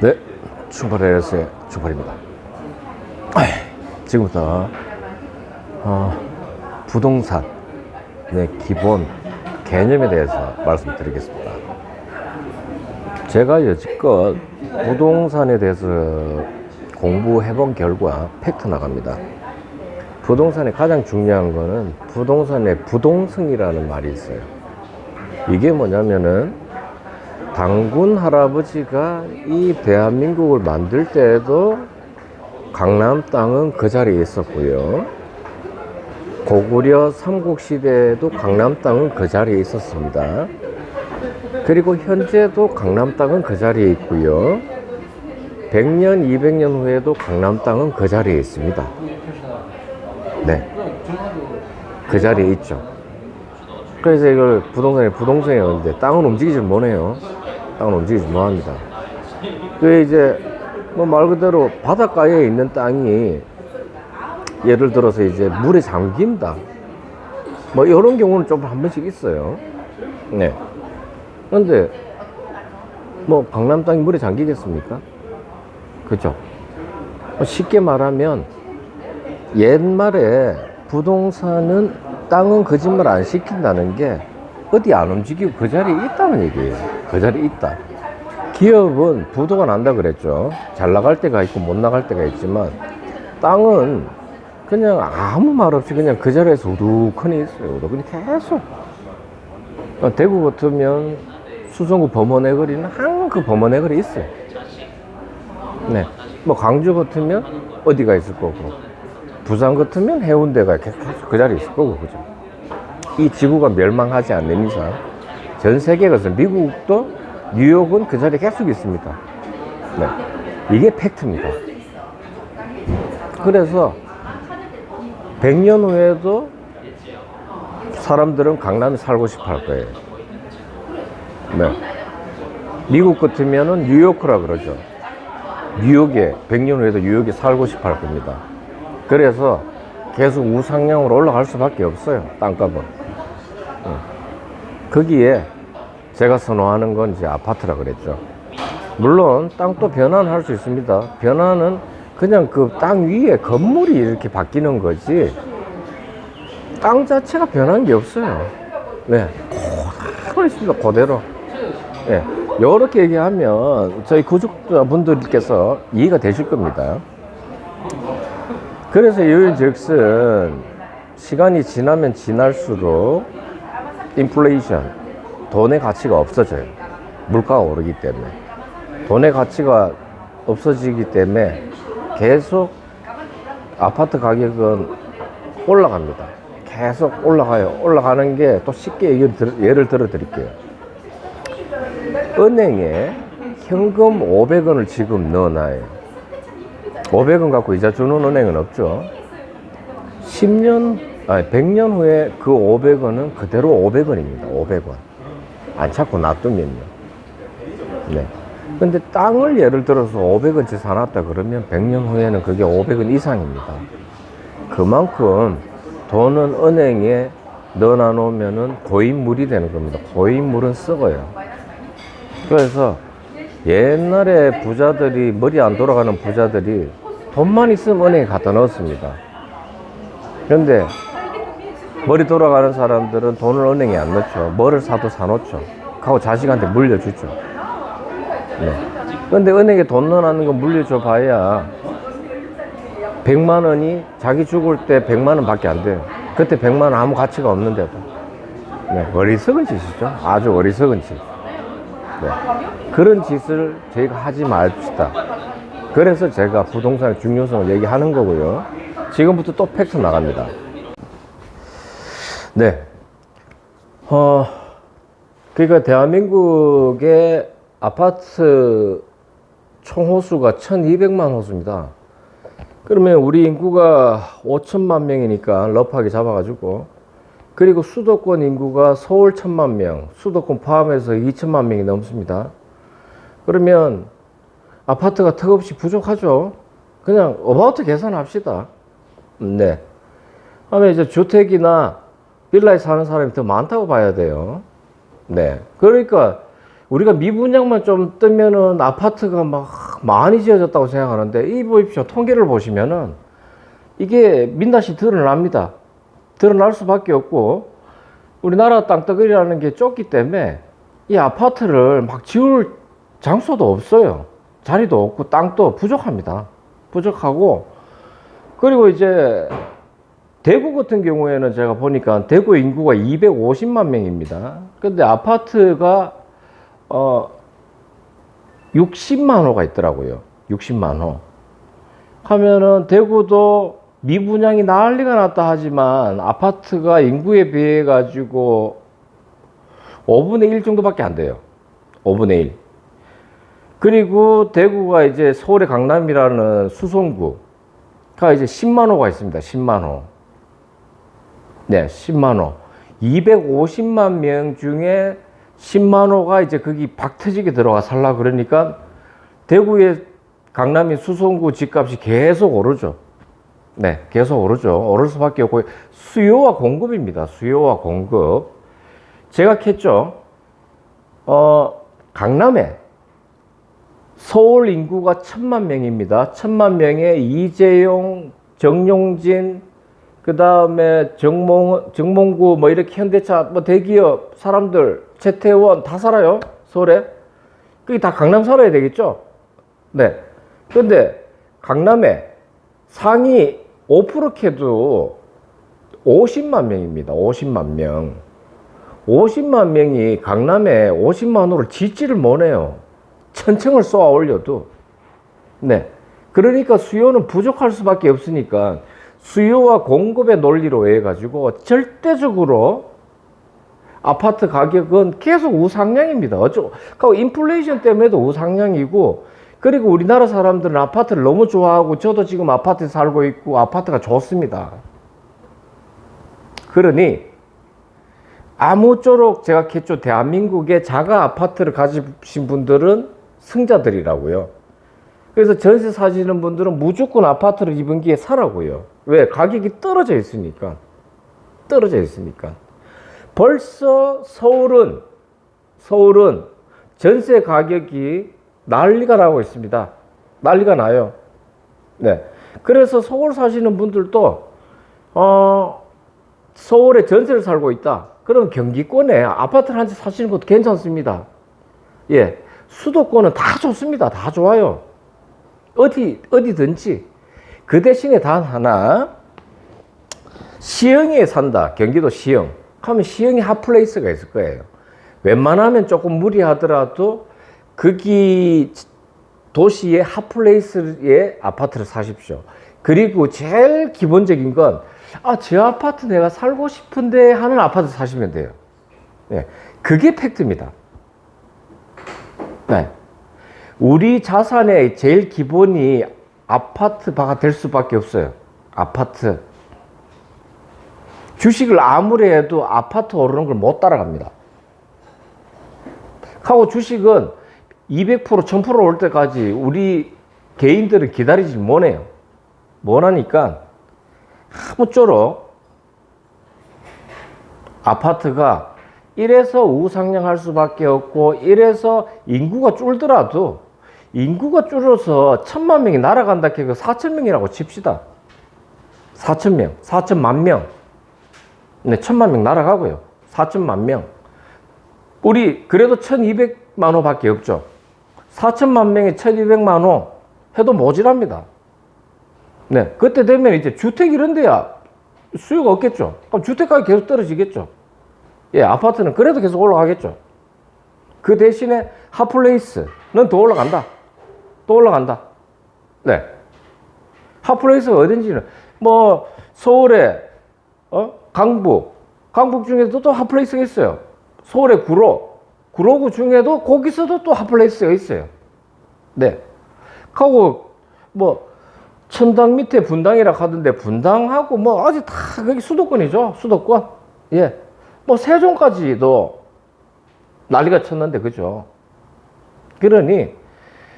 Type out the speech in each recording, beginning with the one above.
네, 출발해서의 출발입니다. 지금부터 부동산의 기본 개념에 대해서 말씀드리겠습니다. 제가 여지껏 부동산에 대해서 공부해본 결과 팩트 나갑니다. 부동산의 가장 중요한 거는 부동산의 부동성이라는 말이 있어요. 이게 뭐냐면은 당군 할아버지가 이 대한민국을 만들 때에도 강남 땅은 그 자리에 있었고요. 고구려 삼국시대에도 강남 땅은 그 자리에 있었습니다. 그리고 현재도 강남 땅은 그 자리에 있고요. 100년, 200년 후에도 강남 땅은 그 자리에 있습니다. 네, 그 자리에 있죠. 그래서 이걸 부동산이 없는데 땅은 움직이질 못해요. 땅은 움직이지 못합니다. 그 이제 뭐 말 그대로 바닷가에 있는 땅이 예를 들어서 이제 물에 잠긴다. 뭐 이런 경우는 좀 한 번씩 있어요. 네. 근데 뭐 강남 땅이 물에 잠기겠습니까? 그죠? 쉽게 말하면 옛말에 부동산은 땅은 거짓말 안 시킨다는 게 어디 안 움직이고 그 자리에 있다는 얘기예요. 그 자리에 있다. 기업은 부도가 난다 그랬죠. 잘 나갈 때가 있고 못 나갈 때가 있지만 땅은 그냥 아무 말 없이 그냥 그 자리에서 우두커니 있어요. 우두커니 계속. 대구 같으면 수성구 범어내거리는 항상 그 범어내거리 있어요. 네. 뭐 광주 같으면 어디가 있을 거고, 부산 같으면 해운대가 계속 그 자리에 있을 거고, 그죠? 이 지구가 멸망하지 않는 이상 전 세계가, 미국도 뉴욕은 그 자리에 계속 있습니다. 네. 이게 팩트입니다. 그래서 100년 후에도 사람들은 강남에 살고 싶어 할 거예요. 네. 미국 같으면은 뉴요크라 그러죠. 뉴욕에, 100년 후에도 뉴욕에 살고 싶어 할 겁니다. 그래서 계속 우상향으로 올라갈 수밖에 없어요. 땅값은. 거기에 제가 선호하는 건 이제 아파트라 그랬죠. 물론 땅도 변화는 할 수 있습니다. 변화는 그냥 그 땅 위에 건물이 이렇게 바뀌는 거지 땅 자체가 변한 게 없어요. 네, 그대로 있습니다. 그대로. 네, 이렇게 얘기하면 저희 구독자분들께서 이해가 되실 겁니다. 그래서 이유인즉슨 시간이 지나면 지날수록 인플레이션, 돈의 가치가 없어져요. 물가가 오르기 때문에. 돈의 가치가 없어지기 때문에 계속 아파트 가격은 올라갑니다. 계속 올라가요. 올라가는 게 또 쉽게 예를 들어 드릴게요. 은행에 현금 500원을 지금 넣어놔요. 500원 갖고 이자 주는 은행은 없죠. 100년 후에 그 500원은 그대로 500원입니다. 500원. 안 찾고 놔두면요. 네. 근데 땅을 예를 들어서 500원치 사놨다 그러면 100년 후에는 그게 500원 이상입니다. 그만큼 돈은 은행에 넣어놔 놓으면은 고인물이 되는 겁니다. 고인물은 썩어요. 그래서 옛날에 부자들이, 머리 안 돌아가는 부자들이 돈만 있으면 은행에 갖다 넣었습니다. 그런데 머리 돌아가는 사람들은 돈을 은행에 안 넣죠. 뭐를 사도 사놓죠. 하고 자식한테 물려주죠. 네. 근데 은행에 돈 넣어놓는 거 물려줘 봐야 100만 원이 자기 죽을 때 100만 원 밖에 안 돼요. 그때 100만 원 아무 가치가 없는데도. 네. 어리석은 짓이죠. 아주 어리석은 짓. 네. 그런 짓을 저희가 하지 맙시다. 그래서 제가 부동산의 중요성을 얘기하는 거고요. 지금부터 또 팩트 나갑니다. 네. 그러니까 대한민국의 아파트 총호수가 1200만 호수입니다. 그러면 우리 인구가 5천만 명이니까 러프하게 잡아가지고, 그리고 수도권 인구가 서울 1000만 명, 수도권 포함해서 2천만 명이 넘습니다. 그러면 아파트가 턱없이 부족하죠. 그냥 어바우트 계산합시다. 네. 하면 이제 주택이나 빌라에 사는 사람이 더 많다고 봐야 돼요. 네. 그러니까 우리가 미분양만 좀 뜨면은 아파트가 막 많이 지어졌다고 생각하는데, 이 보십시오. 통계를 보시면은 이게 민낯이 드러납니다. 드러날 수밖에 없고, 우리나라 땅덩어리라는 게 좁기 때문에 이 아파트를 막 지을 장소도 없어요. 자리도 없고 땅도 부족합니다. 부족하고, 그리고 이제 대구 같은 경우에는 제가 보니까 대구 인구가 250만 명입니다. 근데 아파트가 60만 호가 있더라고요. 60만 호. 하면은 대구도 미분양이 난리가 났다 하지만 아파트가 인구에 비해 가지고 5분의 1 정도밖에 안 돼요. 5분의 1. 그리고 대구가 이제 서울의 강남이라는 수성구가 이제 10만 호가 있습니다. 10만 호. 네, 10만 호. 250만 명 중에 10만 호가 이제 거기 박 터지게 들어가 살라 그러니까 대구의 강남인 수성구 집값이 계속 오르죠. 네, 계속 오르죠. 오를 수밖에 없고, 수요와 공급입니다. 수요와 공급. 제가 캤죠. 강남에 서울 인구가 1000만 명입니다. 1000만 명에 이재용, 정용진, 그 다음에 정몽구, 뭐 이렇게 현대차, 뭐 대기업 사람들, 채태원 다 살아요. 서울에. 그게 다 강남 살아야 되겠죠. 네. 근데 강남에 상위 5% 캐도 50만 명입니다. 50만 명. 50만 명이 강남에 50만 호를 짓지를 못해요. 천층을 쏘아 올려도. 네. 그러니까 수요는 부족할 수밖에 없으니까 수요와 공급의 논리로 해가지고 절대적으로 아파트 가격은 계속 우상향입니다. 어쩌고 인플레이션 때문에도 우상향이고, 그리고 우리나라 사람들은 아파트를 너무 좋아하고, 저도 지금 아파트에 살고 있고 아파트가 좋습니다. 그러니 아무쪼록 제가 캤죠. 대한민국의 자가 아파트를 가지신 분들은 승자들이라고요. 그래서 전세 사시는 분들은 무조건 아파트를 이번기에 사라고요. 왜? 가격이 떨어져 있으니까. 떨어져 있으니까. 벌써 서울은 전세 가격이 난리가 나고 있습니다. 난리가 나요. 네. 그래서 서울 사시는 분들도 서울에 전세를 살고 있다. 그럼 경기권에 아파트를 한 채 사시는 것도 괜찮습니다. 예. 수도권은 다 좋습니다. 다 좋아요. 어디든지. 그 대신에 단 하나, 시흥에 산다. 경기도 시흥. 하면 시흥에 핫플레이스가 있을 거예요. 웬만하면 조금 무리하더라도 거기 도시의 핫플레이스에 아파트를 사십시오. 그리고 제일 기본적인 건, 저 아파트 내가 살고 싶은데 하는 아파트 사시면 돼요. 네. 그게 팩트입니다. 네. 우리 자산의 제일 기본이 아파트가 될 수밖에 없어요. 아파트. 주식을 아무리 해도 아파트 오르는 걸 못 따라갑니다. 하고 주식은 200%, 1000% 올 때까지 우리 개인들은 기다리지 못해요. 못하니까 아무쪼록 아파트가 이래서 우상향할 수밖에 없고, 이래서 인구가 줄더라도, 인구가 줄어서 1000만 명이 날아간다 해서 4000명이라고 칩시다. 4000명, 4000만 명. 네, 1000만 명 날아가고요. 4000만 명. 우리 그래도 1200만 호 밖에 없죠. 4000만 명에 1200만 호 해도 모자랍니다. 네, 그때 되면 이제 주택 이런 데야 수요가 없겠죠. 그럼 주택가가 계속 떨어지겠죠. 예, 아파트는 그래도 계속 올라가겠죠. 그 대신에 핫플레이스는 더 올라간다. 또 올라간다. 네. 핫플레이스가 어딘지는, 뭐, 서울에, 강북 중에도 또 핫플레이스가 있어요. 서울의 구로구 중에도 거기서도 또 핫플레이스가 있어요. 네. 하고, 뭐, 천당 밑에 분당이라 하던데, 분당하고 뭐, 아직 다 거기 수도권이죠. 수도권. 예. 뭐, 세종까지도 난리가 쳤는데, 그죠? 그러니,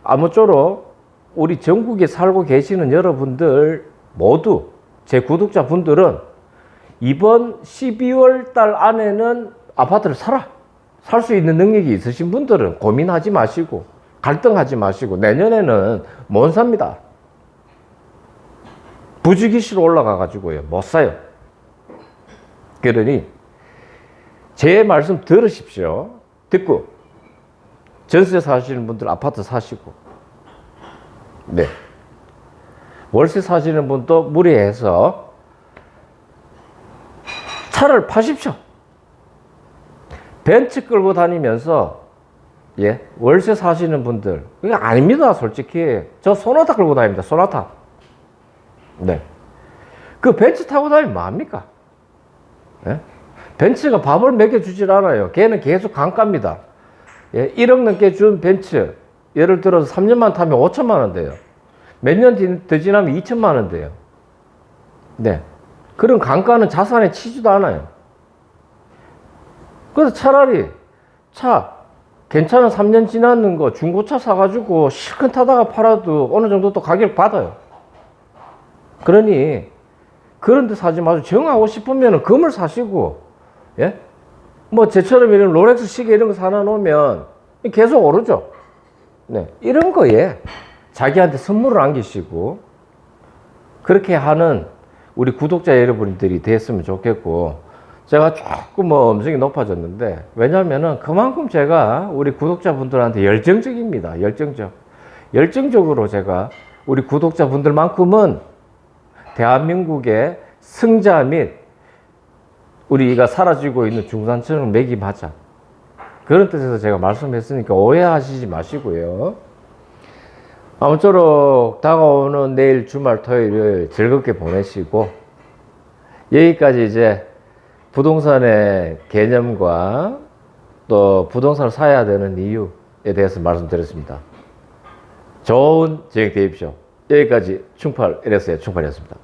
아무쪼록 우리 전국에 살고 계시는 여러분들 모두, 제 구독자분들은 이번 12월 달 안에는 아파트를 사라. 살 수 있는 능력이 있으신 분들은 고민하지 마시고 갈등하지 마시고 내년에는 못 삽니다. 부지기시로 올라가 가지고요 못 사요. 그러니 제 말씀 들으십시오. 듣고 전세 사시는 분들 아파트 사시고, 네, 월세 사시는 분도 무리해서 차를 파십시오. 벤츠 끌고 다니면서, 예, 월세 사시는 분들, 그게 아닙니다. 솔직히 저 소나타 끌고 다닙니다. 소나타. 네, 그 벤츠 타고 다니면 뭐합니까? 예? 벤츠가 밥을 먹여주질 않아요. 걔는 계속 강가입니다. 예, 1억 넘게 준 벤츠, 예를 들어서 3년만 타면 5천만 원 돼요. 몇 년 더 지나면 2천만 원 돼요. 네, 그런 강가는 자산에 치지도 않아요. 그래서 차라리 차 괜찮은 3년 지났는 거 중고차 사가지고 실컷 타다가 팔아도 어느 정도 또 가격 받아요. 그러니 그런 데 사지 마시고 정하고 싶으면 금을 사시고, 예? 뭐 제처럼 이런 롤렉스 시계 이런 거 사놔 놓으면 계속 오르죠. 네, 이런 거에 자기한테 선물을 안기시고 그렇게 하는 우리 구독자 여러분들이 됐으면 좋겠고, 제가 조금 뭐 음성이 높아졌는데 왜냐면은 그만큼 제가 우리 구독자분들한테 열정적입니다. 열정적으로 제가 우리 구독자분들만큼은 대한민국의 승자 및 우리가 사라지고 있는 중산층을 매김하자, 그런 뜻에서 제가 말씀했으니까 오해하시지 마시고요. 아무쪼록 다가오는 내일 주말 토요일을 즐겁게 보내시고, 여기까지 이제 부동산의 개념과 또 부동산을 사야 되는 이유에 대해서 말씀드렸습니다. 좋은 저녁 되십시오. 여기까지 충팔 LS의 충팔이었습니다.